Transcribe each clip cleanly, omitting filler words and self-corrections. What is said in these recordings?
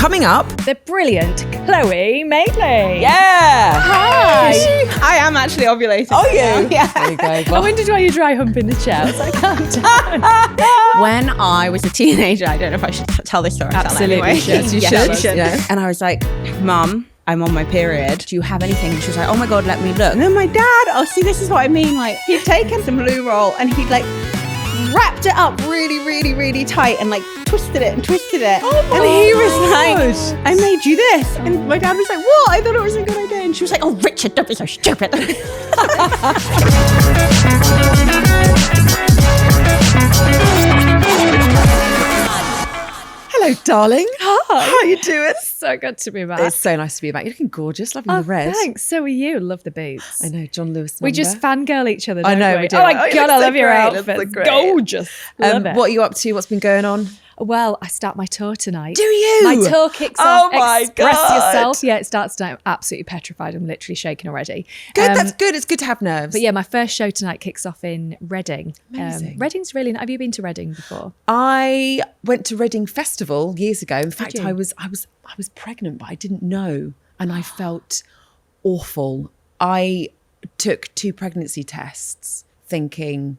coming up, the brilliant Chloe Madeley. yeah. Hi. I am actually ovulating. Oh, you? Yeah. There you go. I wondered why you dry hump in the chair. I was like, calm down. When I was a teenager, I don't know if I should tell this story. Absolutely, anyway. yes, you should. Yeah. And I was like, Mum, I'm on my period. Do you have anything? And she was like, oh my God, let me look. And then my dad, oh, see, this is what I mean. Like, he'd taken some loo roll and he'd like wrapped it up really, really, really tight and like twisted it. And he was like, I made you this. And my dad was like, what? I thought it was a good idea. And she was like, oh, Richard, don't be so stupid. Hello, darling. Hi. How you doing? So good to be back. It's so nice to be back. You're looking gorgeous. Loving the red. Thanks. So are you. Love the boots. I know, John Lewis. We just fangirl each other. I Don't know, we? we do. Oh my Oh, you God, look I so love your great. outfit. Looks great. Gorgeous. Love it. What are you up to? What's been going on? Well, I start my tour tonight. Do you? My tour kicks Oh off. my Express God. yourself. Yeah, it starts tonight. I'm absolutely petrified. I'm literally shaking already. Good, that's good. It's good to have nerves. But yeah, my first show tonight kicks off in Reading. Amazing. Reading's really. Have you been to Reading before? I went to Reading Festival years ago. In fact, you? I was pregnant, but I didn't know, and I felt awful. I took 2 pregnancy tests, thinking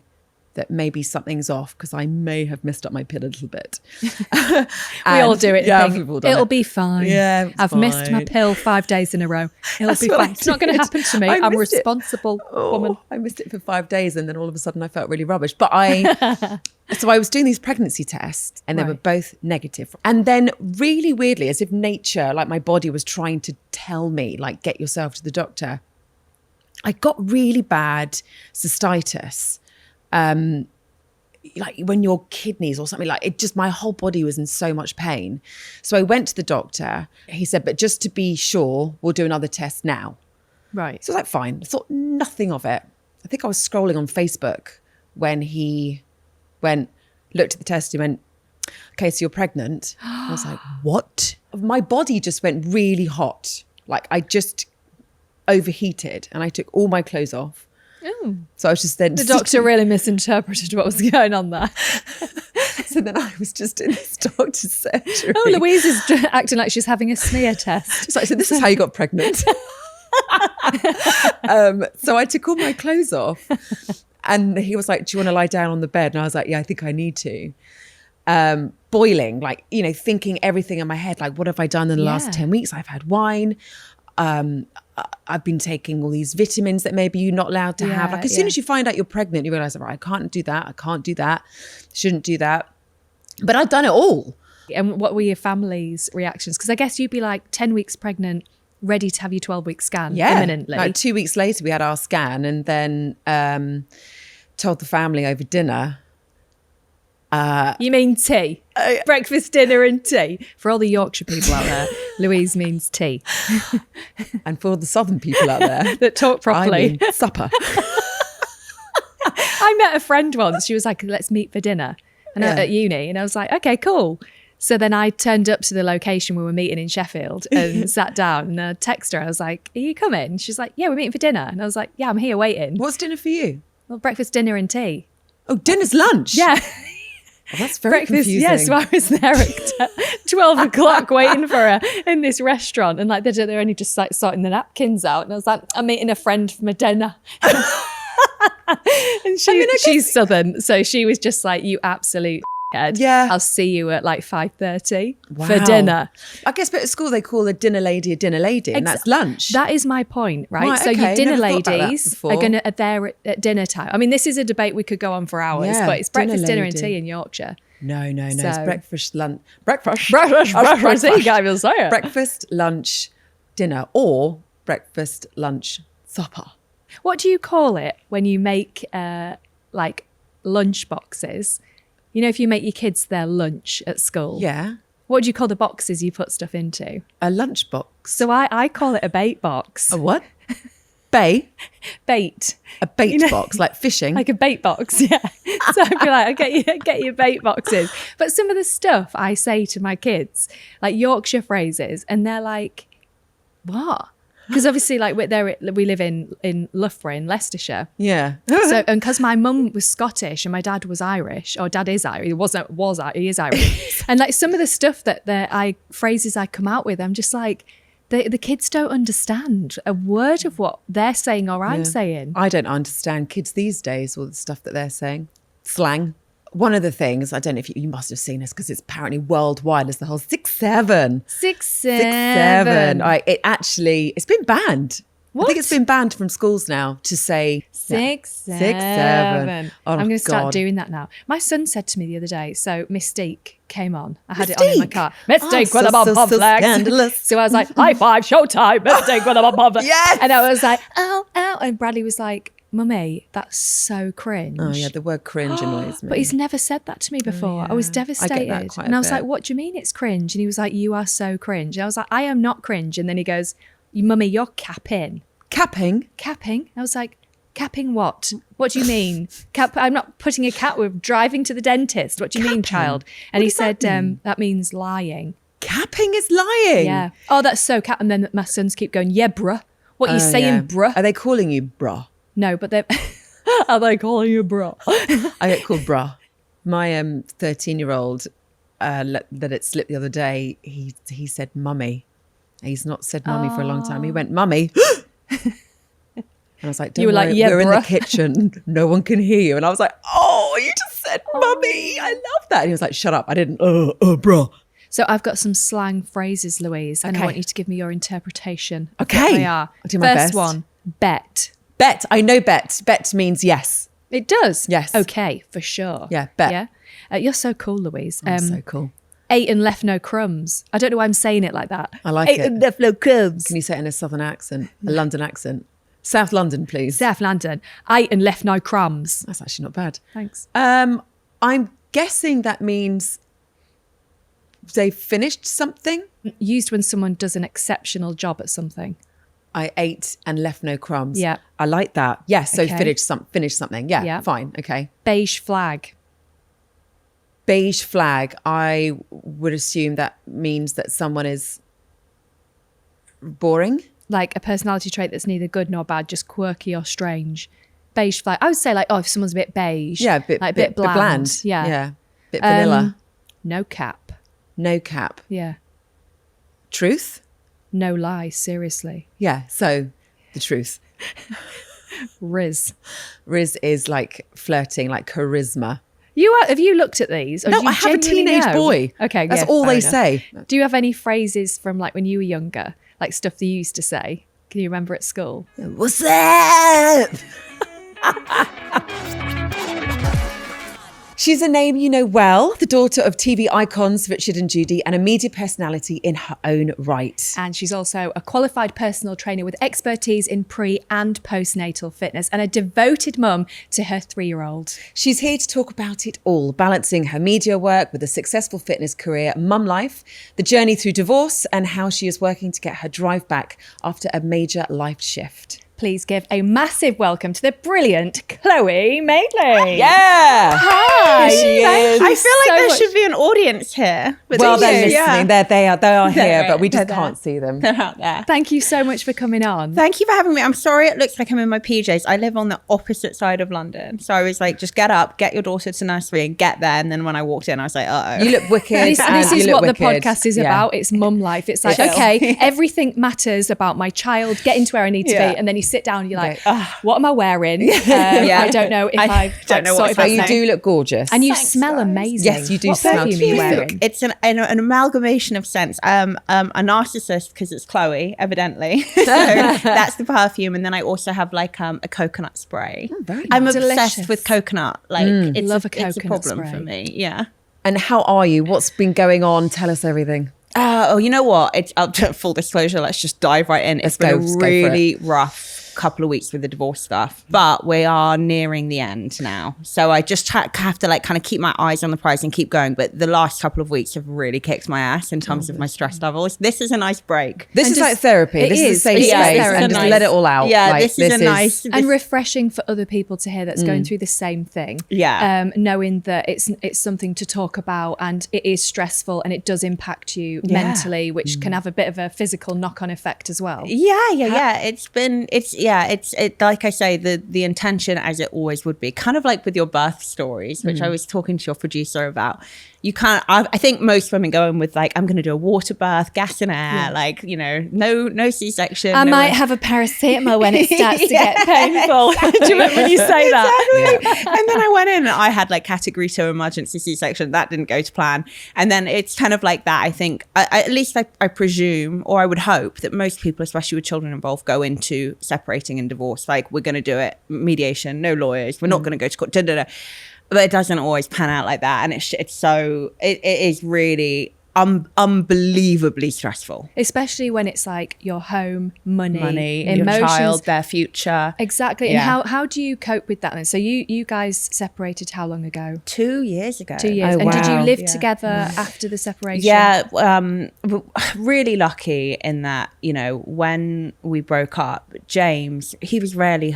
that maybe something's off because I may have messed up my pill a little bit. We all do it. Yeah, and think, we've all done it'll it. be fine. Yeah, it's I've missed my fine. pill 5 days in a row. It'll That's be what I fine. It's not going to did. happen to me. I I'm a missed it. responsible woman. I missed it for 5 days, and then all of a sudden I felt really rubbish. But so I was doing these pregnancy tests, and they were Right. both negative. And then really weirdly, as if nature, like my body was trying to tell me, like, get yourself to the doctor, I got really bad cystitis. Like when your kidneys or something, like it just, my whole body was in so much pain. So I went to the doctor. He said, but just to be sure, we'll do another test now. Right. So I was like, fine. I thought nothing of it. I think I was scrolling on Facebook when he looked at the test, he went, okay, so you're pregnant. I was like, what? My body just went really hot. Like I just overheated and I took all my clothes off. Oh. So I was just then... The doctor really misinterpreted what was going on there. So then I was just in this doctor's surgery. Oh, Louise is acting like she's having a smear test. So I said, this is how you got pregnant. So I took all my clothes off and he was like, do you want to lie down on the bed? And I was like, yeah, I think I need to. Boiling, like, you know, thinking everything in my head, like, what have I done in the last 10 weeks? I've had wine. I've been taking all these vitamins that maybe you're not allowed to have. Like as soon as you find out you're pregnant, you realize, right, I can't do that. Shouldn't do that. But I've done it all. And what were your family's reactions? Because I guess you'd be like 10 weeks pregnant, ready to have your 12-week scan imminently. Like 2 weeks later, we had our scan and then told the family over dinner. You mean tea? Breakfast, dinner and tea. For all the Yorkshire people out there, Louise means tea. And for all the southern people out there, That talk properly. I mean supper. I met a friend once. She was like, let's meet for dinner and at uni. And I was like, okay, cool. So then I turned up to the location we were meeting in Sheffield and sat down and I texted her. I was like, are you coming? She's like, yeah, we're meeting for dinner. And I was like, yeah, I'm here waiting. What's dinner for you? Well, breakfast, dinner and tea. Oh, dinner's lunch? Yeah. Oh, that's very confusing. Yeah, so I was there at 12 o'clock waiting for her in this restaurant. And like they're only just like sorting the napkins out. And I was like, I'm meeting a friend for my dinner. And she's Southern. So she was just like, you absolute head. Yeah. I'll see you at like 5:30 Wow. for dinner. I guess, but at school they call a dinner lady, and that's lunch. That is my point, right? Right, so okay. your dinner Never thought about that ladies before. are there at dinner time. I mean, this is a debate we could go on for hours, Yeah, but it's breakfast, dinner and lady. tea in Yorkshire. No. It's So- breakfast, lunch. Breakfast. You can't even say it. Breakfast, lunch, dinner, or breakfast, lunch, supper. What do you call it when you make like lunch boxes? You know, if you make your kids their lunch at school. Yeah. What do you call the boxes you put stuff into? A lunch box. So I call it a bait box. A what? Bait. A bait box, like fishing. Like a bait box, yeah. So I'd be like, get your bait boxes. But some of the stuff I say to my kids, like Yorkshire phrases, and they're like, what? Because obviously, like we live in Loughborough in Leicestershire. Yeah. So, and because my mum was Scottish and my dad was Irish, or dad is Irish, he is Irish. And like some of the stuff phrases I come out with, I'm just like, the kids don't understand a word of what they're saying or I'm saying. I don't understand kids these days, all the stuff that they're saying. Slang. One of the things, I don't know if you must have seen this because it's apparently worldwide, is the whole 6'7". 6'7". It's been banned. What? I think it's been banned from schools now to say 6'7". Oh, I'm going to start God. doing that now. My son said to me the other day, so Mystique came on. I had it on in my car. Mystique with a bum flex. Scandalous. So I was like, high five, showtime, Mystique with a bum flex. Yes. And I was like, ow, ow. And Bradley was like, Mummy, that's so cringe. Oh yeah, the word cringe annoys me. But he's never said that to me before. I was devastated. that quite a and I was bit. like, what do you mean it's cringe? And he was like, you are so cringe. And I was like, I am not cringe. And then he goes, Mummy, you're capping. Capping? Capping? I was like, capping what? What do you mean? I'm not putting a cap with driving to the dentist. What do you mean, child? And he said, that means lying. Capping is lying? Yeah. Oh, that's so cap. And then my sons keep going, yeah, bruh. What are you saying, bruh? Are they calling you bruh? No, but they're... Are they calling you bruh? I get called bruh. My 13-year-old let it slip the other day. He said mummy. He's not said mummy for a long time. He went mummy. And I was like, don't worry, like, yeah, we're in bruh. the kitchen. No one can hear you. And I was like, oh, you just said mummy. I love that. And he was like, shut up. I didn't, bruh. So I've got some slang phrases, Louise, and I Okay. want you to give me your interpretation. of Okay. what they are. I'll do my First best. one, bet. Bet. I know bet. Bet means yes. It does? Yes. Okay, for sure. Yeah, bet. Yeah. You're so cool, Louise. So cool. Ate and left no crumbs. I don't know why I'm saying it like that. I like Ate it. and left no crumbs. Can you say it in a southern accent? A London accent? South London, please. South London. Ate and left no crumbs. That's actually not bad. Thanks. I'm guessing that means they finished something. Used when someone does an exceptional job at something. I ate and left no crumbs. Yeah. I like that. Yes. So Okay. finish something. Yeah, Yeah. fine. Okay. Beige flag. Beige flag. I would assume that means that someone is boring. Like a personality trait that's neither good nor bad, just quirky or strange. Beige flag. I would say like, if someone's a bit beige. Yeah, like a bit bland. Yeah. Yeah. Bit vanilla. No cap. No cap. Yeah. Truth. No lie, seriously. Yeah. So the truth. Riz. Riz is like flirting, like charisma. Have you looked at these? Or No, do you I have a genuinely teenage know? boy. Okay, That's yeah, all fair they enough. say. Do you have any phrases from like when you were younger? Like stuff that you used to say? Can you remember at school? What's up? She's a name you know well, the daughter of TV icons Richard and Judy, and a media personality in her own right. And she's also a qualified personal trainer with expertise in pre and postnatal fitness and a devoted mum to her 3-year-old. She's here to talk about it all, balancing her media work with a successful fitness career, mum life, the journey through divorce, and how she is working to get her drive back after a major life shift. Please give a massive welcome to the brilliant Chloe Madeley. Yeah! Hi. She is. I feel like so there much- should be an audience here. But Well, they they're do, listening. yeah. They are here, but we just They're can't see them. They're out there. Thank you so much for coming on. Thank you for having me. I'm sorry it looks like I'm in my PJs. I live on the opposite side of London. So I was like, just get up, get your daughter to nursery and get there. And then when I walked in, I was like, uh-oh. You look wicked. This and is you look what the wicked. podcast is Yeah. about. It's mum life. It's like, Chill. okay, everything matters about my child, getting to where I need to Yeah. be. And then you sit down and you're like, Okay. what am I wearing? I don't know if I don't know what's But you happening. do look gorgeous. And you Thanks, smell guys. amazing. Yes, you do What smell perfume are you cute. wearing? It's an amalgamation of scents. A narcissist because it's Chloe, evidently. So that's the perfume. And then I also have like a coconut spray. very I'm nice. obsessed Delicious. with coconut. Like it's Love a it's a coconut problem spray. for me. Yeah. And how are you? What's been going on? Tell us everything. Oh, you know what? It's full disclosure. Let's just dive right in. It's Let's been go a for it. really rough couple of weeks with the divorce stuff, but we are nearing the end now. So I just have to like kind of keep my eyes on the prize and keep going. But the last couple of weeks have really kicked my ass in terms of my stress levels. This is a nice break. This is like therapy. This is a safe space, and just let it all out. Yeah, like, this is a nice and refreshing for other people to hear that's going through the same thing. Yeah, knowing that it's something to talk about, and it is stressful, and it does impact you mentally, which can have a bit of a physical knock-on effect as well. Yeah. It's like I say, the intention, as it always would be, kind of like with your birth stories, which I was talking to your producer about. You can't, I think most women go in with like, I'm going to do a water birth, gas and air, like, you know, no C-section. I might have a paracetamol when it starts to get painful. Do you remember when you say that? Exactly. And then I went in and I had like category 2 emergency C-section. That didn't go to plan. And then it's kind of like that. I think, at least I presume, or I would hope that most people, especially with children involved, go into separating and divorce. Like, we're going to do it, mediation, no lawyers. We're not going to go to court, But it doesn't always pan out like that. And it is really unbelievably stressful. Especially when it's like your home, money, your emotions, child, their future. Exactly. Yeah. And how do you cope with that then? So you guys separated how long ago? 2 years ago. 2 years. Oh, and did you wow. live together after the separation? Yeah, really lucky in that, you know, when we broke up, James, he's rarely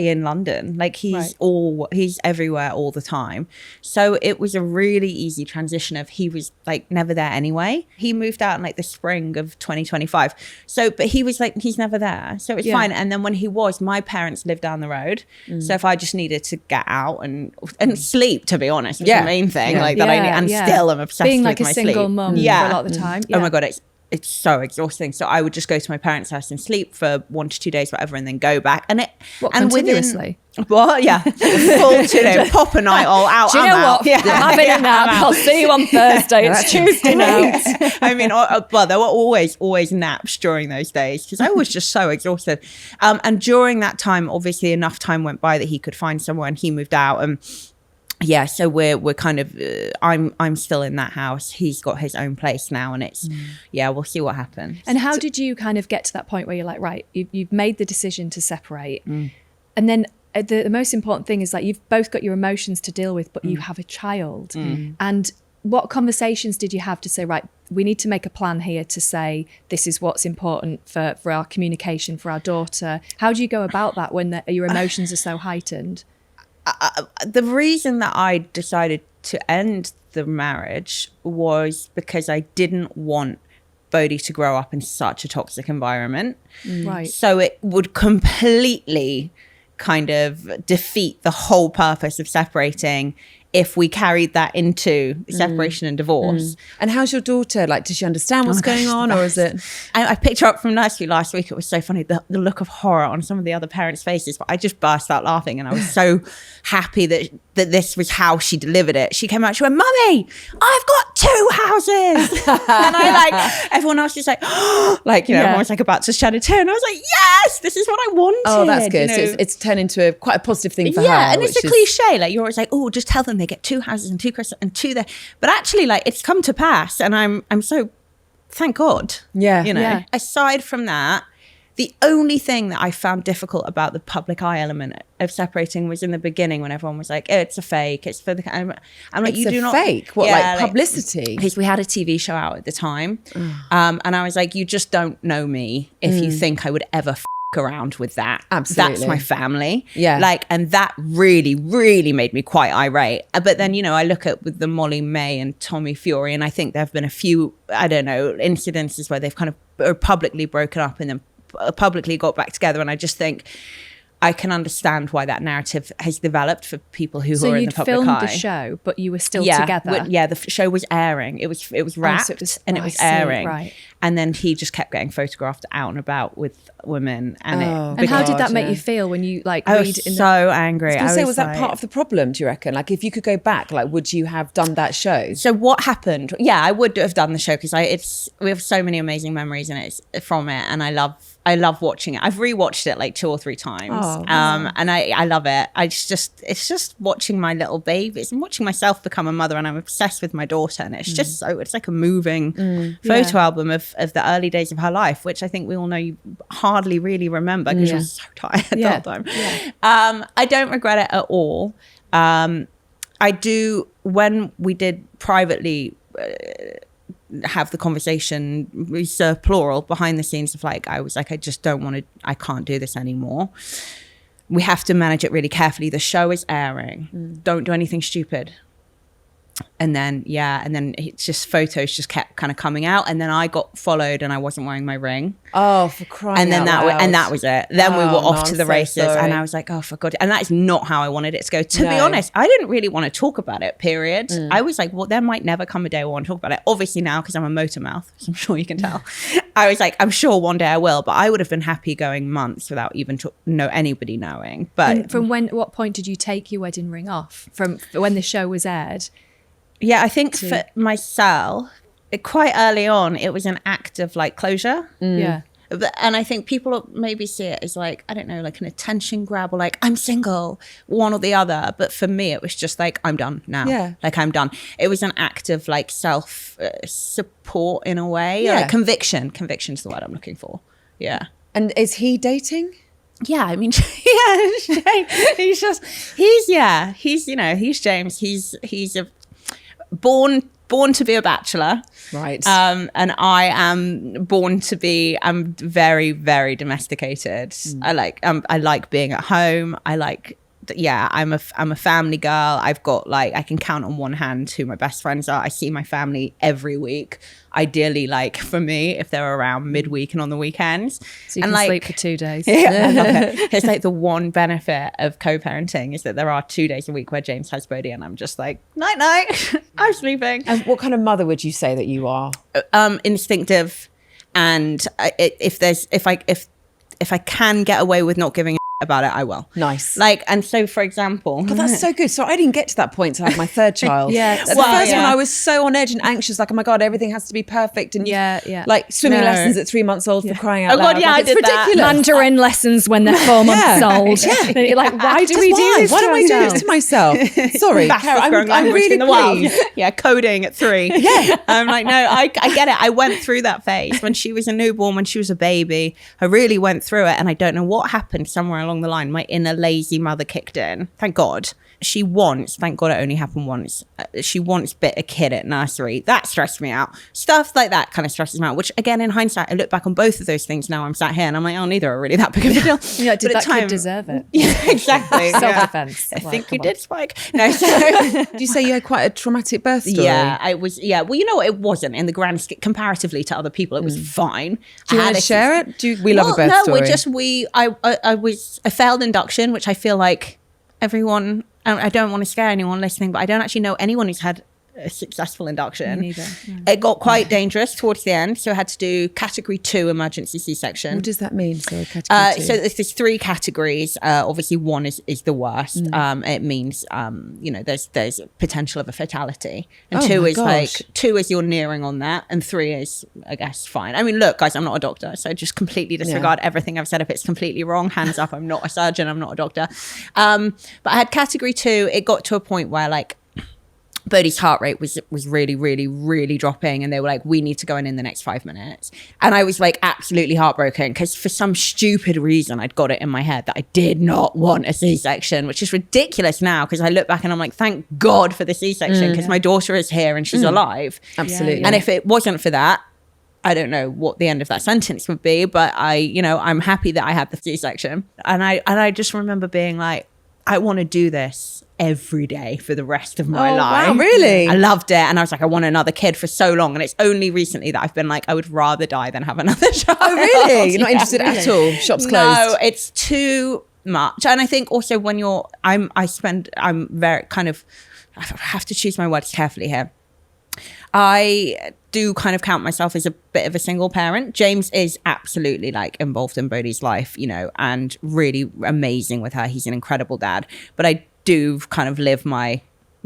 in London. Like he's everywhere all the time. So it was a really easy transition of he was like never there anyway. He moved out in like the spring of 2025. So, but he was like, he's never there. So it's fine. And then when he was, my parents lived down the road. So if I just needed to get out and sleep, to be honest, was the main thing. Like that I need, and still I'm obsessed being with like my a single sleep. mum for a lot of the time. Oh my God, it's so exhausting. So I would just go to my parents' house and sleep for 1 to 2 days, whatever, and then go back. Continuously? Well, yeah, full pop a night all out. Do you know what? Yeah. Having a nap. I'll see you on Thursday. It's Tuesday night. I mean, well, there were always naps during those days because I was just so exhausted. And during that time, obviously, enough time went by that he could find somewhere, and he moved out. And yeah, so we're kind of I'm still in that house. He's got his own place now, and it's we'll see what happens. And how did you kind of get to that point where you're like, right, you've made the decision to separate, and then the most important thing is like you've both got your emotions to deal with, but you have a child. And what conversations did you have to say, right, we need to make a plan here to say this is what's important for our communication for our daughter? How do you go about that when your emotions are so heightened? The reason that I decided to end the marriage was because I didn't want Bodhi to grow up in such a toxic environment. Right. So it would completely kind of defeat the whole purpose of separating if we carried that into separation and divorce. And how's your daughter? Like, does she understand what's going on, or is it? I picked her up from nursery last week. It was so funny, the look of horror on some of the other parents' faces, but I just burst out laughing, and I was so happy that this was how she delivered it. She came out, she went, "Mummy, I've got 2 houses." And I like, everyone else was like, like, you know, everyone was like about to shed a tear. And I was like, yes, this is what I wanted. Oh, that's good. You So know? it's turned into quite a positive thing for her. Yeah, and it's a cliche. Like, you're always like, oh, just tell them they get 2 houses and 2 cars and 2 there. But actually, like, it's come to pass, and I'm so, thank God. Yeah. You know, Yeah. aside from that, the only thing that I found difficult about the public eye element of separating was in the beginning when everyone was like, oh, it's a fake. It's for the... I'm like, It's you a do not... fake? What, like publicity? Because we had a TV show out at the time. And I was like, you just don't know me if you think I would ever around with that. Absolutely. That's my family. Yeah. Like, and that really, really made me quite irate. But then, you know, I look at with the Molly May and Tommy Fury, and I think there have been a few, I don't know, incidences where they've kind of publicly broken up and then publicly got back together. And I just think I can understand why that narrative has developed for people who are in the public eye. So you'd filmed the show, but you were still together? The show was airing. It was wrapped and it was airing. Right. And then he just kept getting photographed out and about with women. And And how did that make you feel when you like I read was in so angry. I was say, was that part of the problem, do you reckon? Like, if you could go back, like, would you have done that show? So what happened? Yeah, I would have done the show because we have so many amazing memories and it's from it, and I love I love watching it. I've rewatched it like 2 or 3 times. Oh, and I love it. It's just watching my little babies and watching myself become a mother, and I'm obsessed with my daughter, and it's just it's like a moving photo album of the early days of her life, which I think we all know you hardly really remember because you're so tired the whole time. I don't regret it at all. I do, when we did privately have the conversation, we serve plural behind the scenes of like, I was like, I just don't want to, I can't do this anymore. We have to manage it really carefully. The show is airing. Don't do anything stupid. And then, it's just photos just kept kind of coming out. And then I got followed and I wasn't wearing my ring. Oh, for crying out loud. And that was it. Then we were off to the races. And I was like, oh, for God. And that is not how I wanted it to go. To be honest, I didn't really want to talk about it, period. I was like, well, there might never come a day I want to talk about it. Obviously now, because I'm a motor mouth, as I'm sure you can tell. I was like, I'm sure one day I will. But I would have been happy going months without even anybody knowing. But and from what point did you take your wedding ring off? From when the show was aired? Yeah, I think for myself, quite early on, it was an act of like closure. Yeah. And I think people maybe see it as like, I don't know, like an attention grab or like, I'm single, one or the other. But for me, it was just like, I'm done now. Yeah. Like, I'm done. It was an act of like self-support in a way. Yeah. Like conviction. Conviction's the word I'm looking for. Yeah. And is he dating? Yeah, I mean, he's James. He's a born to be a bachelor, right? And I am born to be. I'm very, very domesticated. I like being at home. I'm a family girl. I've got like, I can count on one hand who my best friends are. I see my family every week. Ideally, like for me, if they're around midweek and on the weekends. So you can sleep for 2 days. Yeah, I love it. It's like the one benefit of co-parenting is that there are 2 days a week where James has Bodhi and I'm just like, night, I'm sleeping. And what kind of mother would you say that you are? Instinctive. And if I can get away with not giving about it, I will. Nice. Like, and so for example, God, that's so good. So I didn't get to that point to have my third child. Yeah. The first one I was so on edge and anxious, like, oh my God, everything has to be perfect. And like swimming lessons at 3 months old for crying out loud. God, yeah, like, I did that. ridiculous. Mandarin lessons when they're 4 months old. Yeah. You're like, why do we do this? Why do I do this to myself? Sorry, Karen, I'm really pleased. Yeah, coding at 3. Yeah. I'm like, no, I get it. I went through that phase when she was a newborn, when she was a baby. I really went through it. And I don't know what happened somewhere along the line. My inner lazy mother kicked in. Thank God. Thank God it only happened once. She once bit a kid at nursery. That stressed me out. Stuff like that kind of stresses me out, which again, in hindsight, I look back on both of those things now. I'm sat here and I'm like, oh, neither are really that big of a deal. Yeah, did that kid deserve it? Yeah, exactly. Self-defense. I think you did, Spike. No, so do you say you had quite a traumatic birth story? Yeah, I was. Yeah, well, you know what? It wasn't in the grand scheme comparatively to other people. It was fine. Do you want to share it? We love a birth story. I was a failed induction, which I feel like everyone. I don't want to scare anyone listening, but I don't actually know anyone who's had a successful induction. Me neither. Yeah. It got quite dangerous towards the end, so I had to do category 2 emergency C-section. What does that mean? So category 2. So there's 3 categories. Obviously, 1 is the worst. It means there's potential of a fatality, and 2 is like 2 is you're nearing on that, and 3 is, I guess, fine. I mean, look, guys, I'm not a doctor, so just completely disregard everything I've said if it's completely wrong. Hands up, I'm not a surgeon, I'm not a doctor. But I had category 2. It got to a point where like Bodhi's heart rate was really, really, really dropping. And they were like, we need to go in the next 5 minutes. And I was like absolutely heartbroken because for some stupid reason, I'd got it in my head that I did not want a C-section, which is ridiculous now because I look back and I'm like, thank God for the C-section because my daughter is here and she's alive. Absolutely. And if it wasn't for that, I don't know what the end of that sentence would be, but I'm happy that I had the C-section. And I just remember being like, I want to do this every day for the rest of my life. Wow, really? I loved it. And I was like, I want another kid for so long. And it's only recently that I've been like, I would rather die than have another child. Oh, really? You're not interested at all? Shops closed? No, it's too much. And I think also when I'm very kind of, I have to choose my words carefully here. I do kind of count myself as a bit of a single parent. James is absolutely like involved in Bodhi's life, and really amazing with her. He's an incredible dad. But I do kind of live my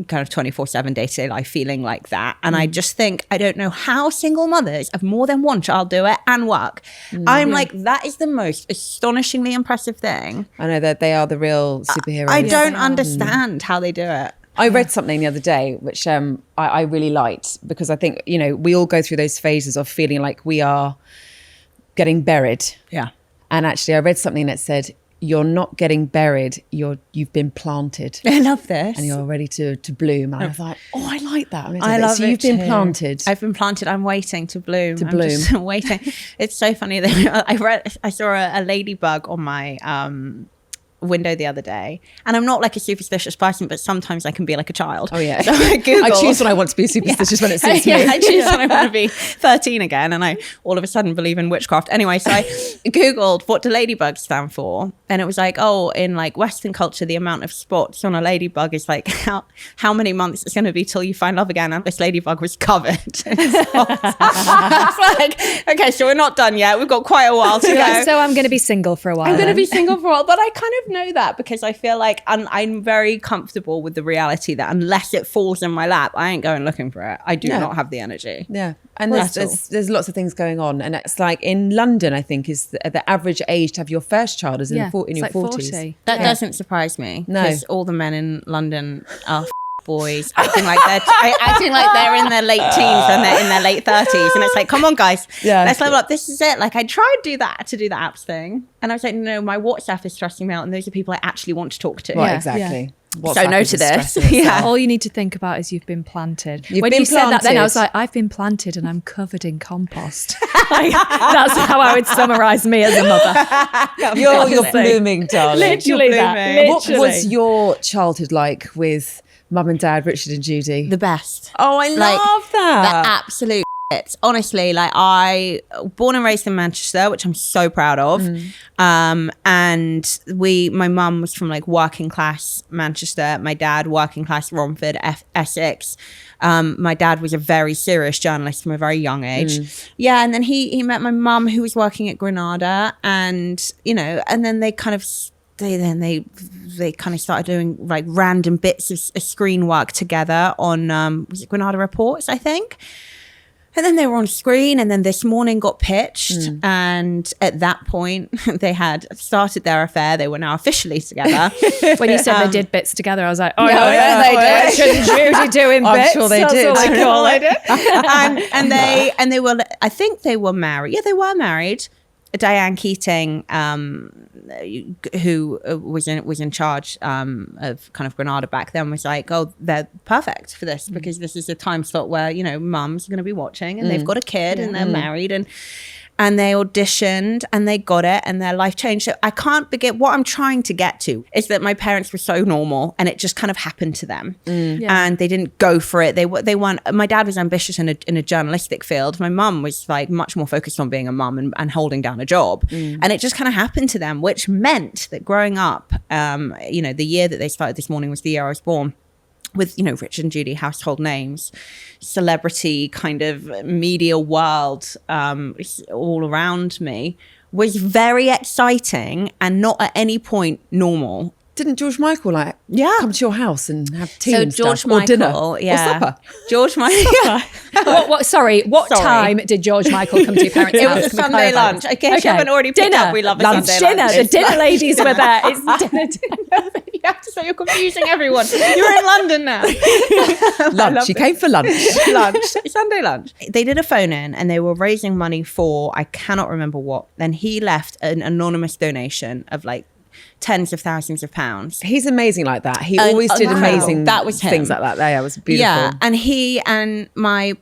kind of 24/7 day-to-day life feeling like that. And I just think, I don't know how single mothers of more than one child do it and work. I'm like, that is the most astonishingly impressive thing. I know that they are the real superheroes. I don't understand how they do it. I read something the other day which I really liked, because I think, you know, we all go through those phases of feeling like we are getting buried. Yeah. And actually I read something that said, you're not getting buried, you've been planted. I love this. And you're ready to bloom. And I was like, oh, I like that. I love so it you've been too. planted. I've been planted. I'm waiting to bloom. To bloom. I'm just waiting. It's so funny that I saw a ladybug on my window the other day, and I'm not like a superstitious person, but sometimes I can be like a child. Oh yeah. So I Googled, I choose when I want to be superstitious when it suits me. I choose when I want to be 13 again, and I all of a sudden believe in witchcraft. Anyway, so I Googled what do ladybugs stand for, and it was like, oh, in like Western culture, the amount of spots on a ladybug is like how many months it's going to be till you find love again. And this ladybug was covered. I was like, okay, so we're not done yet. We've got quite a while to go. So I'm going to be single for a while. I'm going to be single for a while, but I kind of know that because I feel like I'm very comfortable with the reality that unless it falls in my lap, I ain't going looking for it. I do not have the energy. Yeah. And there's lots of things going on. And it's like in London, I think, is the average age to have your first child is in your 40s. 40. That doesn't surprise me. No. Because all the men in London are boys acting like they're in their late teens and they're in their late 30s, and it's like, come on guys, let's level up. This is it. Like I tried to do the apps thing, and I was like, no, my WhatsApp is stressing me out, and those are people I actually want to talk to. Right, exactly. So no to this. Yeah. All you need to think about is you've been planted. When you said that, then I was like, I've been planted and I'm covered in compost. That's how I would summarize me as a mother. You're blooming, darling. Literally that. What was your childhood like with Mum and Dad, Richard and Judy? The best. Oh, I love that. The absolute bits. Honestly, like I born and raised in Manchester, which I'm so proud of. And my mum was from like working class Manchester. My dad, working class Romford, Essex. My dad was a very serious journalist from a very young age. Yeah, and then he met my mum, who was working at Granada, and you know, and then they kind of started doing like random bits of screen work together on was it Granada Reports, I think. And then they were on screen, and then This Morning got pitched. And at that point, they had started their affair. They were now officially together. When you said they did bits together, I was like, oh, yeah, they did. Richard and Judy doing bits. I'm sure they did. That's all I did. and they were, I think they were married. Yeah, they were married. Diane Keating, who was in charge of kind of Granada back then, was like, oh, they're perfect for this because this is a time slot where, you know, mums are going to be watching and they've got a kid and they're married, and they auditioned and they got it and their life changed. So I can't begin. What I'm trying to get to is that my parents were so normal and it just kind of happened to them, and they didn't go for it. They weren't. My dad was ambitious in a journalistic field. My mum was like much more focused on being a mum and holding down a job, and it just kind of happened to them, which meant that growing up, you know, the year that they started This Morning was the year I was born. With, you know, Richard and Judy, household names, celebrity kind of media world all around me, was very exciting and not at any point normal. Didn't George Michael come to your house and have tea So and George stuff? Michael, or dinner or supper? George Michael. What time did George Michael come to your parents' It house? was a Sunday lunch. I guess you haven't already picked dinner. up. We love a lunch, Sunday lunch. The dinner ladies were there. It's dinner. You have to say you're confusing everyone. You're in London now. Lunch. She came for lunch. Sunday lunch. They did a phone in and they were raising money for, I cannot remember what. Then he left an anonymous donation of like tens of thousands of pounds. He's amazing like that. He always did amazing that was him. Things like that. Yeah, it was beautiful. Yeah, and he and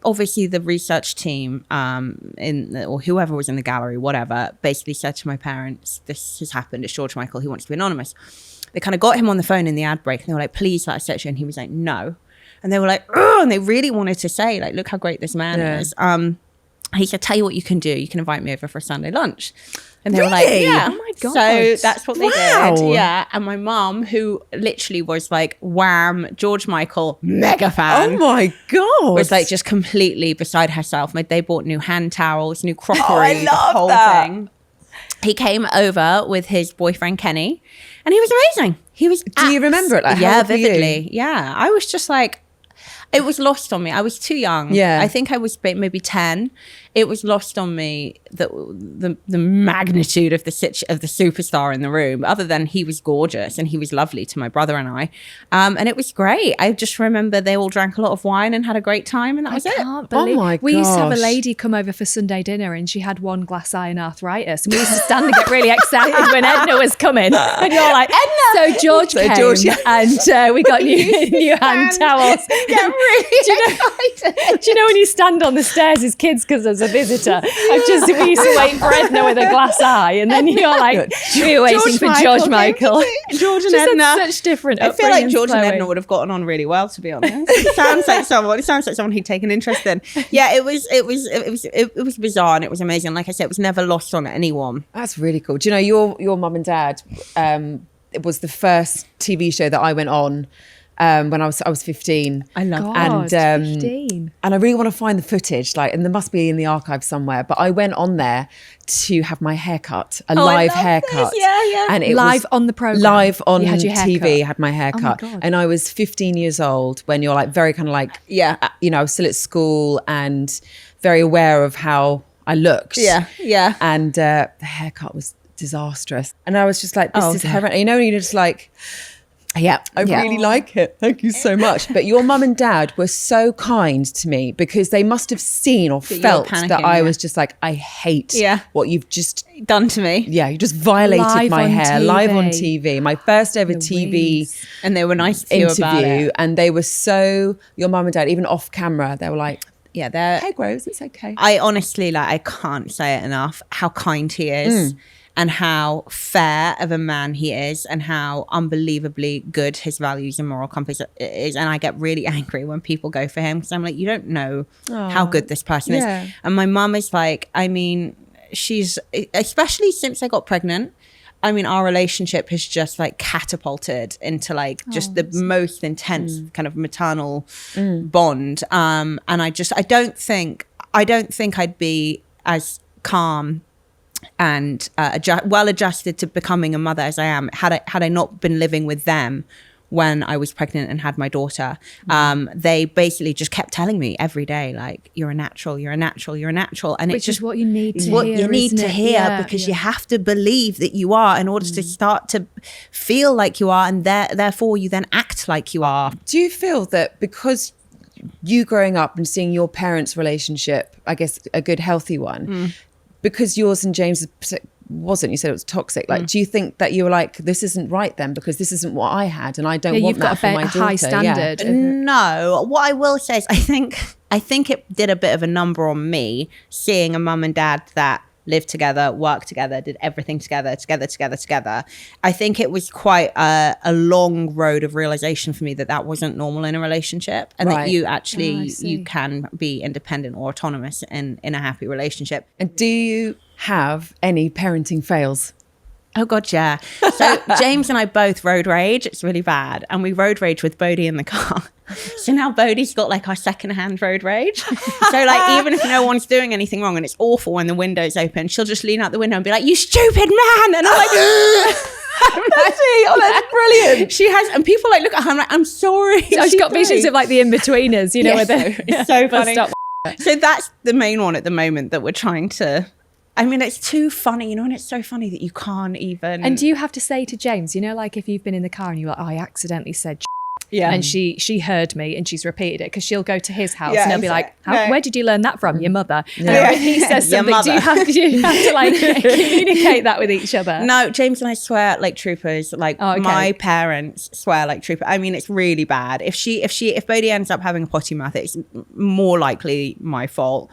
obviously the research team or whoever was in the gallery, whatever, basically said to my parents, this has happened. It's George Michael. He wants to be anonymous. They kind of got him on the phone in the ad break and they were like, please let us search you. And he was like, no. And they were like, oh, and they really wanted to say, like, look how great this man is. He said, tell you what you can do. You can invite me over for a Sunday lunch. And they were like, yeah. Oh my God. So that's what they Wow. did. Yeah. And my mum, who literally was like, wham, George Michael, mega fan. Oh my God. Was like just completely beside herself. Like they bought new hand towels, new crockery, I love the whole that. thing. He came over with his boyfriend Kenny, and he was amazing. He was. Do you remember it? Like, how old were you? Vividly. Yeah, I was just like, it was lost on me. I was too young. Yeah, I think I was maybe 10. It was lost on me that the magnitude of the superstar in the room. Other than he was gorgeous and he was lovely to my brother and I, and it was great. I just remember they all drank a lot of wine and had a great time, and that was it. Can't believe. Oh my we used to have a gosh. lady come over for Sunday dinner, and she had one glass eye and arthritis. And we used to stand and get really excited when Edna was coming. And you're like, Edna. So George came, and we got new hand towels. Get really excited. Do you know when you stand on the stairs as kids because there's a visitor? We used to wait for Edna with a glass eye, and then you're like, we were waiting for George Michael. George and Just had Edna. such different. I feel like George and Chloe. Edna would have gotten on really well, to be honest. It sounds like someone he'd taken interest in. Yeah, it was bizarre and it was amazing. Like I said, it was never lost on anyone. That's really cool. Do you know your mum and dad? It was the first TV show that I went on when I was 15. I love God, and 15. and I really want to find the footage, and there must be in the archive somewhere. But I went on there to have my haircut, live haircut. Yeah. And it Live was on the program. live on You had your TV. haircut. Had my haircut, God. and I was 15 years old when you're like very kind of like I was still at school and very aware of how I looked. Yeah. And the haircut was disastrous, and I was just like, this is horrendous. You know, you're just like. Yeah, I really like it. Thank you so much. But your mum and dad were so kind to me because they must have seen or felt that I was just like, I hate what you've just done to me. Yeah, you just violated Live my on hair TV. live on TV. My first ever TV And they were nice to you about interview. it. And they were so, your mum and dad, even off camera, they were like, Yeah, they're. hey, Rose, it's okay. I honestly, I can't say it enough how kind he is. And how fair of a man he is, and how unbelievably good his values and moral compass is. And I get really angry when people go for him because I'm like, you don't know how good this person is. And my mum is like, I mean, she's, especially since I got pregnant, I mean, our relationship has just like catapulted into like just the most intense kind of maternal bond. And I don't think I'd be as calm and well adjusted to becoming a mother as I am had I not been living with them when I was pregnant and had my daughter. They basically just kept telling me every day, like, you're a natural, and Which is what you need to what hear, you need to isn't it? hear, Yeah, because you have to believe that you are in order to start to feel like you are, and therefore you then act like you are. Do you feel that because you growing up and seeing your parents' relationship, I guess a good healthy one, because yours and James wasn't, you said it was toxic, like do you think that you were like, this isn't right then because this isn't what I had and I don't want that for my daughter? High standard. No, what I will say is I think it did a bit of a number on me seeing a mum and dad that lived together, worked together, did everything together. I think it was quite a long road of realization for me that wasn't normal in a relationship, and that you actually you can be independent or autonomous in a happy relationship. And do you have any parenting fails? Oh God, yeah. So James and I both road rage. It's really bad. And we road rage with Bodhi in the car. So now Bodhi's got like our secondhand road rage. So like even if no one's doing anything wrong and it's awful when the window's open, she'll just lean out the window and be like, you stupid man. And I'm like, that's brilliant. She has, and people like look at her, I'm like, I'm sorry. I've got visions of like the in-betweeners, you know, where it's so funny. So that's the main one at the moment that we're trying to, I mean, it's too funny, you know, and it's so funny that you can't even. And do you have to say to James, you know, like if you've been in the car and you're like, oh, I accidentally said and she heard me and she's repeated it, because she'll go to his house and he'll be like, where did you learn that from? Your mother. And if he says something, do you have to like communicate that with each other? No, James and I swear like troopers. Like my parents swear like troopers. I mean, it's really bad. If Bodhi ends up having a potty mouth, it's more likely my fault.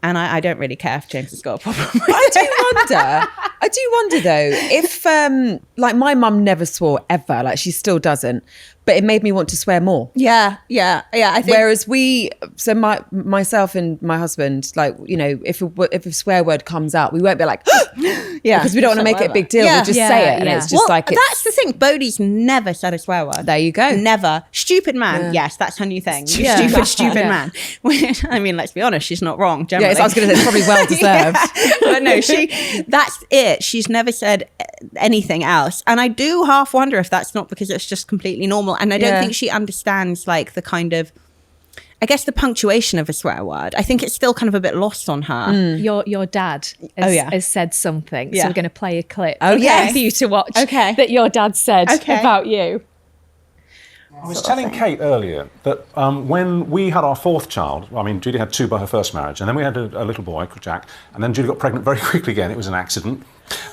And I don't really care if James has got a problem with it. I do wonder though, if like my mum never swore ever, like she still doesn't. but it made me want to swear more. Yeah. I think. Whereas myself and my husband, like, you know, if a swear word comes out, we won't be like, yeah, because we don't want to make it a big deal. Yeah. We'll just say it, and it's just that's the thing. Bodhi's never said a swear word. There you go. Never. Stupid man. Yes, that's her new thing. Stupid man. I mean, let's be honest, she's not wrong. Generally. Yeah, I was going to say it's probably well deserved. But no, that's it. She's never said anything else, and I do half wonder if that's not because it's just completely normal, and I don't think she understands like the kind of, I guess, the punctuation of a swear word. I think it's still kind of a bit lost on her. Your dad has said something, so we're going to play a clip for you to watch that your dad said about you. I was telling Kate earlier that when we had our fourth child, I mean, Judy had 2 by her first marriage, and then we had a little boy called Jack, and then Judy got pregnant very quickly again. It was an accident.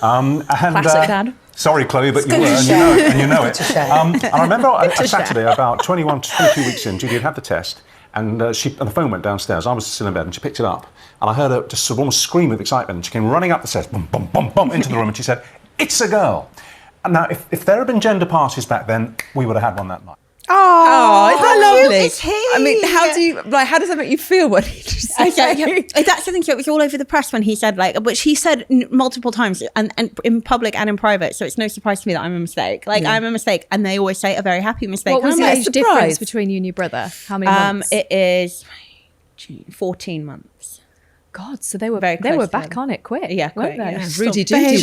Classic dad. Sorry, Chloe, but you were, and you know it. And I remember a Saturday, about 21 to 22 weeks in, Judy had had the test, and the phone went downstairs. I was still in bed, and she picked it up, and I heard her just sort of almost scream with excitement, and she came running up the stairs, bum, bum, bum, bum, into the room, and she said, "It's a girl." And now, if there had been gender parties back then, we would have had one that night. Oh, is that lovely? Is he? I mean, how does that make you feel when he just says that? That's the thing. So it was all over the press when he said which he said multiple times and in public and in private. So it's no surprise to me that I'm a mistake. I'm a mistake, and they always say a very happy mistake. What was the age difference between you and your brother? How many months? It is 14 months. God, so they were back on it quick. Yeah, quick. Yeah. Judy guys.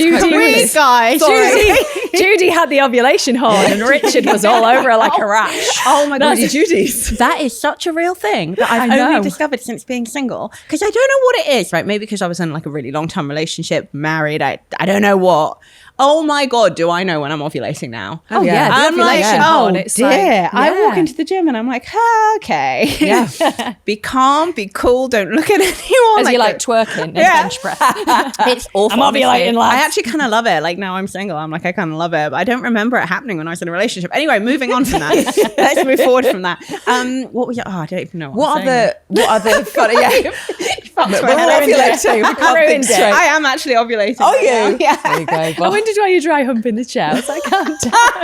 Judy had the ovulation horn, and Richard was all over her like a rash. Oh my God, Judy's. That is such a real thing that I've only discovered since being single. Because I don't know what it is, right? Maybe because I was in like a really long-term relationship, married. I don't know what. Oh my God, do I know when I'm ovulating now? Oh yeah, I'm like, horn, oh it's dear. like, I walk into the gym and I'm like, okay. Yeah. Be calm, be cool, don't look at anyone. As you like twerking and bench press. It's awful. I'm ovulating, lads. I actually kind of love it. Like now I'm single, I'm like, I kind of love it. But I don't remember it happening when I was in a relationship. Anyway, moving on from that. Let's move forward from that. What was it? Oh, I don't even know what other funny, we're ovulating. We can't think straight. I am actually ovulating. Oh, you? Yeah. There you go. I wondered why you dry hump in the chair. I was like, calm down.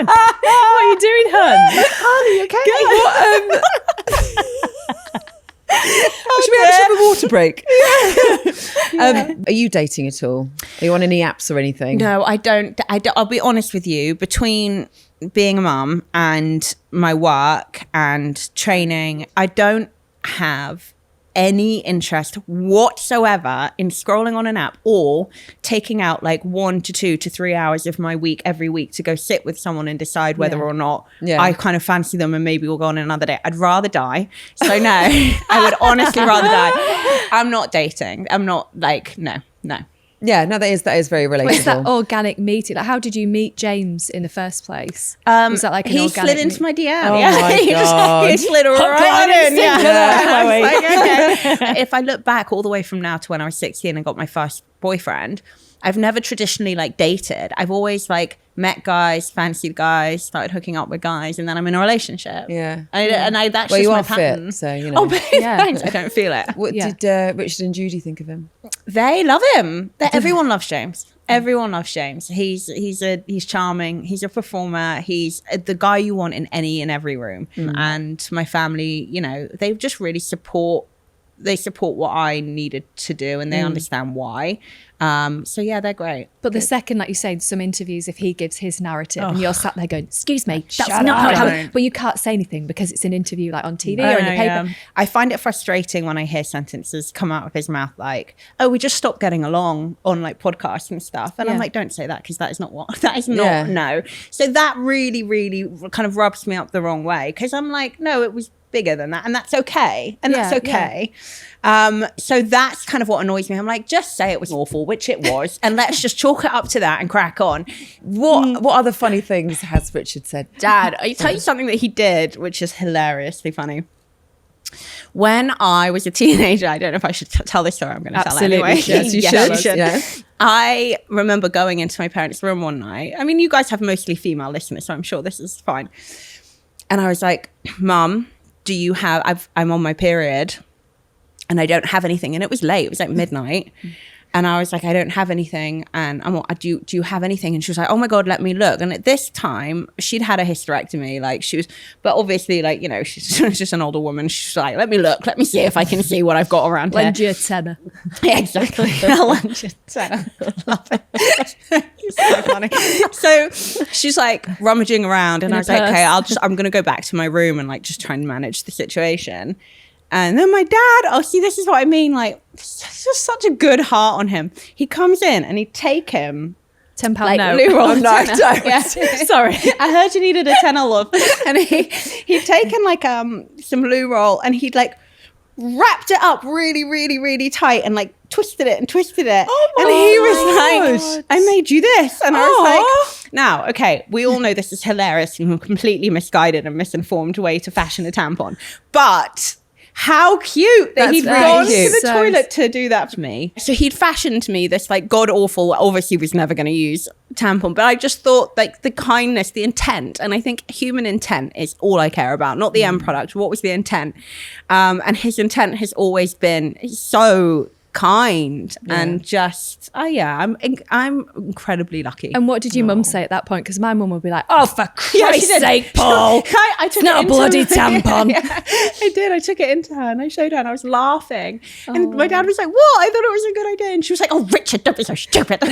What are you doing, hun? Honey, okay. Should we have a water break? Are you dating at all? Are you on any apps or anything? No, I don't. I'll be honest with you. Between being a mum and my work and training, I don't have any interest whatsoever in scrolling on an app or taking out like 1 to 2 to 3 hours of my week every week to go sit with someone and decide whether or not I kind of fancy them and maybe we'll go on another day. I'd rather die. So no, I would honestly rather die. I'm not dating. I'm not like, no. Yeah, no, that is very relatable. What's that organic meeting? Like, how did you meet James in the first place? Was that like an he organic slid into my DM? Oh my God. He slid right in. Yeah. Okay. If I look back all the way from now to when I was 16 and got my first boyfriend, I've never traditionally like dated. I've always like met guys, fancied guys, started hooking up with guys, and then I'm in a relationship. Yeah. And that's well, just you my are pattern. fit, so you know. Oh, but thanks. I don't feel it. What did Richard and Judy think of him? They love him. Everyone loves James. Everyone loves James. He's charming. He's a performer. He's the guy you want in any and every room. And my family, you know, they just really support. They support what I needed to do, and they understand why. So yeah, they're great. But the second, like you say, some interviews, if he gives his narrative and you're sat there going, excuse me, that's Shut not how it up. happened. But you can't say anything because it's an interview like on TV or in the paper. Yeah. I find it frustrating when I hear sentences come out of his mouth like, oh, we just stopped getting along on like podcasts and stuff. And I'm like, don't say that because that is not no. So that really, really kind of rubs me up the wrong way because I'm like, no, it was bigger than that, and that's okay, so that's kind of what annoys me. I'm like, just say it was awful, which it was, and let's just chalk it up to that and crack on. What other funny things has Richard said? Dad, I'll tell you something that he did which is hilariously funny. When I was a teenager, I don't know if I should tell this story. I'm going to tell it anyway. Yes, you should. Yeah. I remember going into my parents' room one night. I mean, you guys have mostly female listeners, so I'm sure this is fine. And I was like, Mum, I'm on my period and I don't have anything. And it was late. It was like midnight. And I was like, I don't have anything. And I'm like, do you have anything? And she was like, oh my God, let me look. And at this time, she'd had a hysterectomy. Like she was, but obviously, like, you know, she's just an older woman. She's like, let me look. Let me see if I can see what I've got around here. Lend you a tenner. Yeah, exactly. I'll lend you a tenner. Love it. It's so funny. So she's like rummaging around. And I was like, okay, I'm going to go back to my room and like just try and manage the situation. And then my dad, this is what I mean. Like, it's just such a good heart on him. He comes in and he'd take him £10 like, note. Lou roll no, tenner. don't. Yeah. Sorry. I heard you needed a tenner, love. And he'd taken like some loo roll and he'd like wrapped it up really, really, really tight and like twisted it. Oh my and he was God. like, I made you this. And I was like, now, okay, we all know this is hilarious and a completely misguided and misinformed way to fashion a tampon. But how cute that he'd very gone cute. to the So- toilet to do that for me. So he'd fashioned me this like god awful, obviously was never going to use tampon, but I just thought like the kindness, the intent, and I think human intent is all I care about, not the end product. What was the intent? And his intent has always been so kind and just I'm incredibly lucky. And what did your mum say at that point? Because my mum would be like, oh, for Christ's did. sake, Paul. I took Not it a into bloody her. tampon. Yeah, I did. I took it into her and I showed her and I was laughing. And my dad was like, what? I thought it was a good idea. And she was like, oh, Richard, don't be so stupid.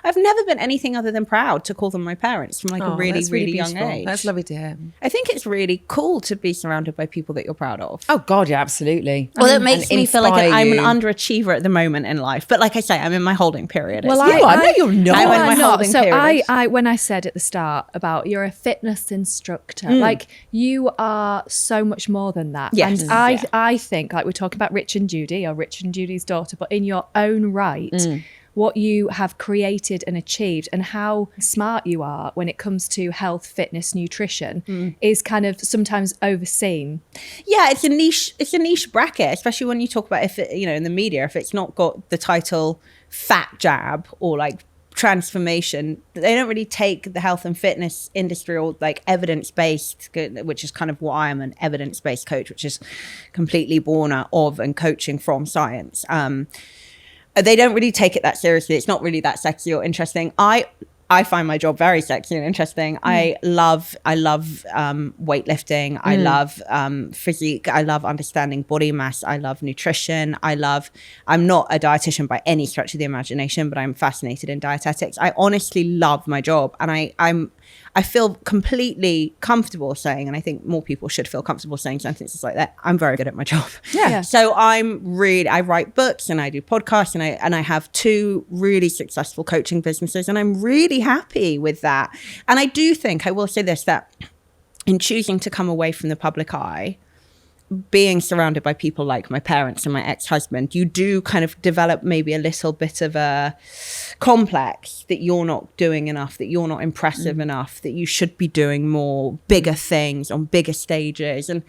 I've never been anything other than proud to call them my parents from like a really, that's really young beautiful. age. That's lovely to hear. I think it's really cool to be surrounded by people that you're proud of. Oh God, yeah, absolutely. Well, it And makes me feel like inspire I'm an you. underachiever at the moment in life. But like I say, I'm in my holding period. Well, It's- You are. No, you're not. I'm in my I'm not. holding So period. I when I said at the start about you're a fitness instructor, like you are so much more than that. Yes. And Yeah. I think like we're talking about Rich and Judy or Rich and Judy's daughter, but in your own right, what you have created and achieved and how smart you are when it comes to health, fitness, nutrition is kind of sometimes overseen. Yeah, it's a niche bracket, especially when you talk about if it, you know, in the media, if it's not got the title fat jab or like transformation, they don't really take the health and fitness industry or like evidence-based, which is kind of what I am, an evidence-based coach, which is completely born out of and coaching from science. They don't really take it that seriously. It's not really that sexy or interesting. I find my job very sexy and interesting. I love weightlifting. I love physique. I love understanding body mass. I love nutrition. I'm not a dietitian by any stretch of the imagination, but I'm fascinated in dietetics. I honestly love my job, and I feel completely comfortable saying, and I think more people should feel comfortable saying sentences like that, I'm very good at my job. Yeah. So I write books and I do podcasts and I have 2 really successful coaching businesses, and I'm really happy with that. And I do think, I will say this, that in choosing to come away from the public eye, being surrounded by people like my parents and my ex-husband, you do kind of develop maybe a little bit of a complex that you're not doing enough, that you're not impressive enough, that you should be doing more bigger things on bigger stages. And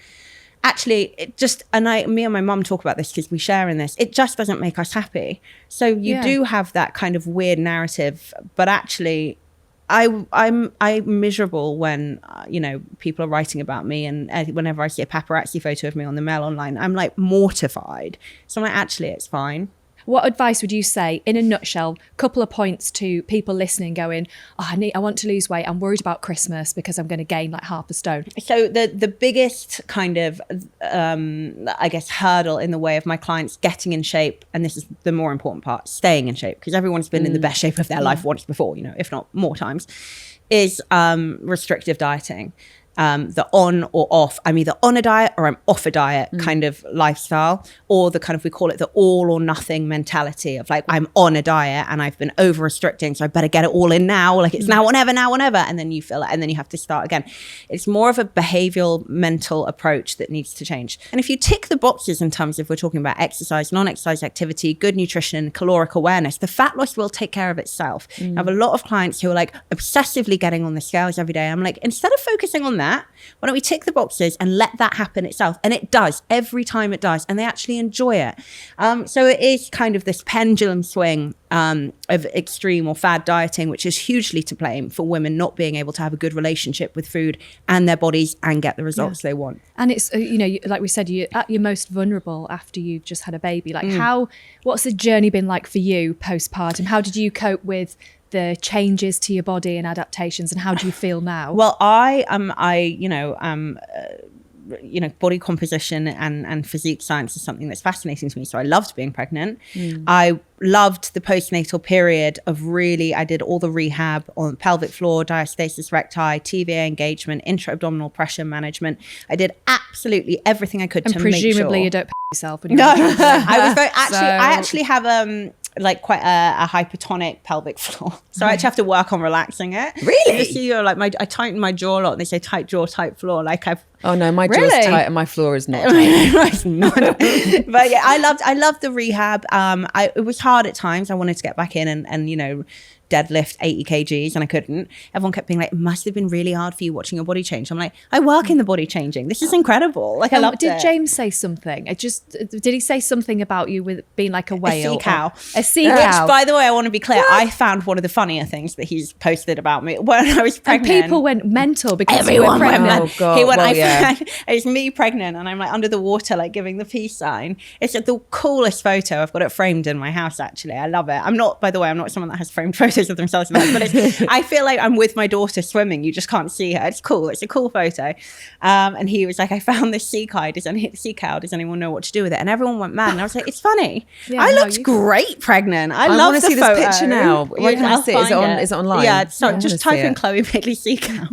actually it just, me and my mum talk about this because we share in this, it just doesn't make us happy. So you do have that kind of weird narrative, but actually I'm miserable when you know, people are writing about me, and whenever I see a paparazzi photo of me on the Mail online, I'm like mortified. So I'm like, actually, it's fine. What advice would you say, in a nutshell, couple of points to people listening going, oh, I want to lose weight. I'm worried about Christmas because I'm going to gain like half a stone. So the biggest kind of, I guess, hurdle in the way of my clients getting in shape, and this is the more important part, staying in shape, because everyone's been in the best shape of their life once before, you know, if not more times, is restrictive dieting. The on or off, I'm either on a diet or I'm off a diet kind of lifestyle, or the kind of, we call it the all or nothing mentality of like, I'm on a diet and I've been over restricting, so I better get it all in now, like it's now or never, and then you feel it and then you have to start again. It's more of a behavioral mental approach that needs to change. And if you tick the boxes in terms of, we're talking about exercise, non-exercise activity, good nutrition, caloric awareness, the fat loss will take care of itself. I have a lot of clients who are like obsessively getting on the scales every day. I'm like, instead of focusing on that, that? Why don't we tick the boxes and let that happen itself? And it does. Every time it does. And they actually enjoy it. So it is kind of this pendulum swing of extreme or fad dieting, which is hugely to blame for women not being able to have a good relationship with food and their bodies and get the results they want. And it's, like we said, you're at your most vulnerable after you've just had a baby. Like what's the journey been like for you postpartum? How did you cope with the changes to your body and adaptations, and how do you feel now? Well, body composition and physique science is something that's fascinating to me. So I loved being pregnant. I loved the postnatal period of I did all the rehab on pelvic floor, diastasis recti, TVA engagement, intra-abdominal pressure management. I did absolutely everything I could to make sure. And presumably you don't yourself when you're I actually have quite a hypertonic pelvic floor, so I actually have to work on relaxing it. Really? You see, I tighten my jaw a lot. And they say tight jaw, tight floor. Oh no, my jaw's tight and my floor is not tight. It's not. But yeah, I loved the rehab. It was hard at times. I wanted to get back in and deadlift 80 kgs and I couldn't. Everyone kept being like, it must have been really hard for you watching your body change. I'm like, I work in the body changing. This is incredible. I loved it. Did James say something? Did he say something about you with being like a whale? A sea cow. A sea cow. Which, by the way, I want to be clear, I found one of the funnier things that he's posted about me when I was pregnant. And people went mental because everyone went went mental. Oh God, it's me pregnant and I'm like under the water, like giving the peace sign. It's the coolest photo. I've got it framed in my house, actually. I love it. I'm not someone that has framed photos of themselves in life, but I feel like I'm with my daughter swimming. You just can't see her. It's cool. It's a cool photo. And he was like, I found this sea cow. Does anyone know what to do with it? And everyone went mad. And I was like, it's funny. I looked great pregnant. I love want to see photo. this picture now. Where can I see it? Is it online? Yeah, so just type in Chloe Madeley sea cow.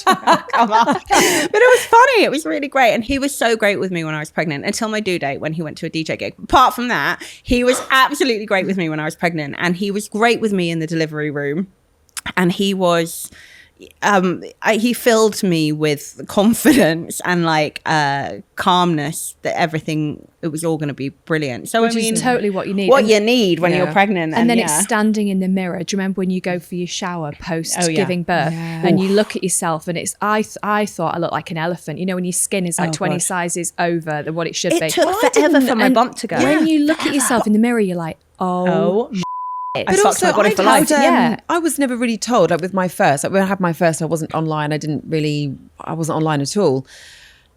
Come on. But it was funny. It was really great. And he was so great with me when I was pregnant until my due date when he went to a DJ gig. Apart from that, he was absolutely great with me when I was pregnant. And he was great with me in the delivery room. And he was he filled me with confidence and calmness that it was all going to be brilliant. So Which is totally what you need. You need when you're pregnant. And then it's standing in the mirror. Do you remember when you go for your shower post giving birth and you look at yourself and it's I thought I looked like an elephant. When your skin is 20 sizes over than what it should be. It took forever for my bump to go. When you look at yourself in the mirror, you're like, But also, I was never really told, with my first, when I had my first, I wasn't online. I wasn't online at all.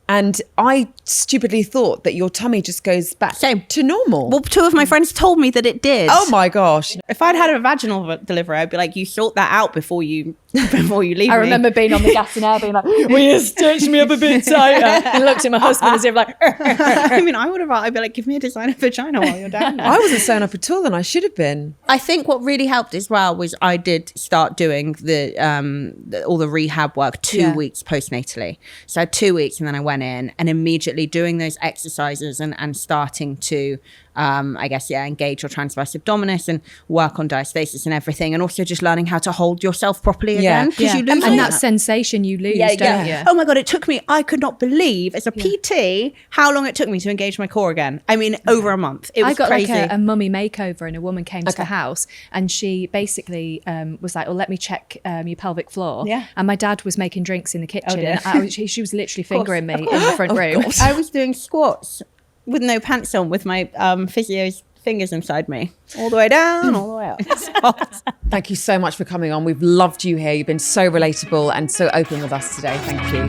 And I stupidly thought that your tummy just goes back to normal. Well, two of my friends told me that it did. Oh my gosh. If I'd had a vaginal delivery, I'd be like, you sort that out before you leave I remember being on the gas and air being like, will you stitch me up a bit tighter? And looked at my husband as if like, I'd be like, give me a designer vagina while you're down there. I wasn't sewn up at all and I should have been. I think what really helped as well was I did start doing all the rehab work 2 weeks postnatally. So 2 weeks and then I went in and immediately doing those exercises and starting to engage your transverse abdominis and work on diastasis and everything, and also just learning how to hold yourself properly again, because you lose and that sensation you lose, don't you? Oh my God, it took me, I could not believe as a PT how long it took me to engage my core again. I mean, over a month. It was crazy. I got a mummy makeover and a woman came to the house and she basically was like, let me check your pelvic floor. And my dad was making drinks in the kitchen and she was literally fingering me in the front room. I was doing squats with no pants on, with my physio's fingers inside me, all the way down, all the way up. Thank you so much for coming on. We've loved you here. You've been so relatable and so open with us today. Thank you.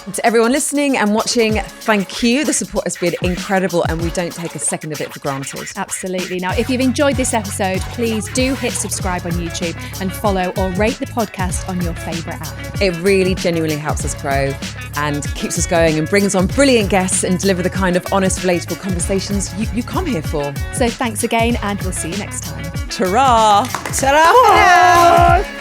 And to everyone listening and watching, thank you. The support has been incredible and we don't take a second of it for granted. Absolutely. Now, if you've enjoyed this episode, please do hit subscribe on YouTube and follow or rate the podcast on your favourite app. It really genuinely helps us grow and keeps us going and brings on brilliant guests and deliver the kind of honest, relatable conversations you come here for. So thanks again and we'll see you next time. Ta-ra! Ta-ra!